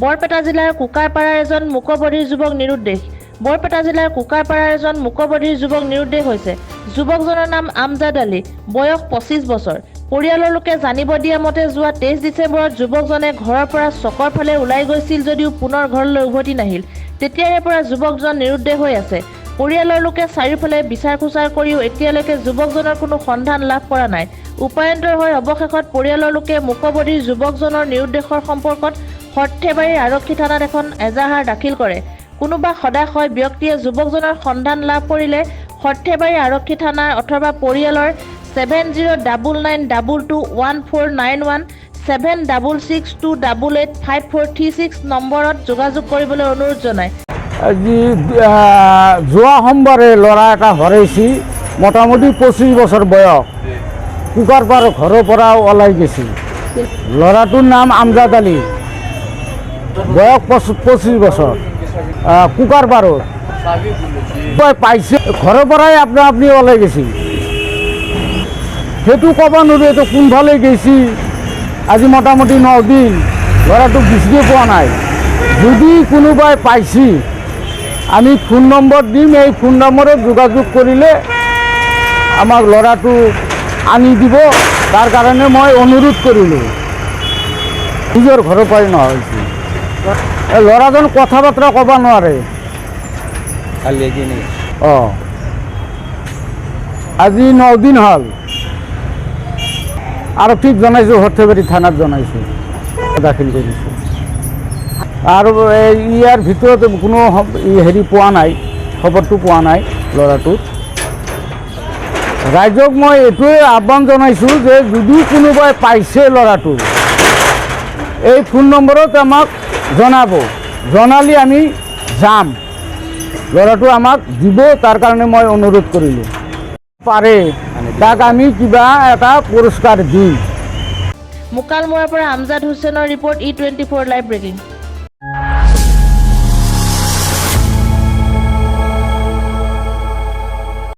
বৰপেটা জিলাৰ কুকাৰপাৰাৰ এজন মুকবধিৰ যুৱক নিৰুদ্দেশ। বৰপেটা জিলাৰ কুকাৰপাৰাৰ এজন মুকবধিৰ যুৱক নিৰুদ্দেশ হৈছে। যুৱকজনৰ নাম আমজাদ আলী, বয়স 25 বছৰ। পৰিয়ালৰ লোকে জানিব দিয়া মতে যোৱা 23 ডিচেম্বৰত যুৱকজনে ঘৰৰ পৰা চকৰ ফালে ওলাই গৈছিল যদিও পুনৰ ঘৰলৈ উভতি নাহিল। তেতিয়াৰে পৰা যুৱকজন নিৰুদ্দেশ হৈ আছে। পৰিয়ালৰ লোকে চাৰিওফালে বিচাৰ খোচাৰ কৰিও এতিয়ালৈকে যুৱকজনৰ কোনো সন্ধান লাভ কৰা নাই। উপায়ন্তৰ হৈ অৱশেষত পৰিয়ালৰ লোকে মুকবধিৰ যুৱকজনৰ নিৰুদ্দেশৰ সম্পৰ্কত সৰ্থেবাৰীৰ আৰক্ষী থানাত এখন এজাহাৰ দাখিল কৰে। কোনোবা সদাশয় ব্যক্তিয়ে যুৱকজনৰ সন্ধান লাভ কৰিলে সৰ্থেবাৰী আৰক্ষী থানাৰ অথবা পৰিয়ালৰ 7099221491 7662885436 নম্বৰত যোগাযোগ কৰিবলৈ অনুৰোধ জনায়। আজি যোৱা সোমবাৰে ল'ৰা এটা হৰাইছি, মোটামুটি 25 বছৰ বয়স। কুকাৰপাৰ ঘৰৰ পৰা ওলাই গৈছিল। ল'ৰাটোৰ নাম আমজাদ আলী, বয়স 25 বছৰ। কুকাৰপাৰত পাইছে, ঘৰৰ পৰাই আপুনি ওলাই গৈছিল। সেইটো ক'ব নোৱাৰোঁ, এইটো কোনফালে গৈছি। আজি মোটামুটি 9 দিন ল'ৰাটোক বিচাৰি পোৱা নাই। যদি কোনোবাই পাইছি আমি ফোন নম্বৰ দিম, এই ফোন নম্বৰত যোগাযোগ কৰিলে আমাক ল'ৰাটো আনি দিব। তাৰ কাৰণে মই অনুৰোধ কৰিলোঁ। নিজৰ ঘৰৰ পৰাই নহৈছে। ল'ৰাজন কথা বতৰা ক'ব নোৱাৰে। অঁ, আজি 9 দিন হ'ল। আৰক্ষীক জনাইছোঁ, সৰ্থেবাৰী থানাত জনাইছোঁ, দাখিল কৰিছোঁ। আৰু ইয়াৰ ভিতৰত কোনো হেৰি পোৱা নাই, খবৰটো পোৱা নাই ল'ৰাটোৰ। ৰাইজক মই এইটোৱে আহ্বান জনাইছোঁ যে যদি কোনোবাই পাইছে ল'ৰাটো, এই ফোন নম্বৰত আমাক জনাব। জনালে আমি যাম, ল'ৰাটো আমাক দিব। তাৰ কাৰণে মই অনুৰোধ কৰিলোঁ। পাৰে তাক আমি কিবা এটা পুৰস্কাৰ দিম। মুকালমুৰাৰ পৰা আমজাদ হুছেইনৰ ৰিপৰ্ট E24 লাইভ ব্ৰেকিং।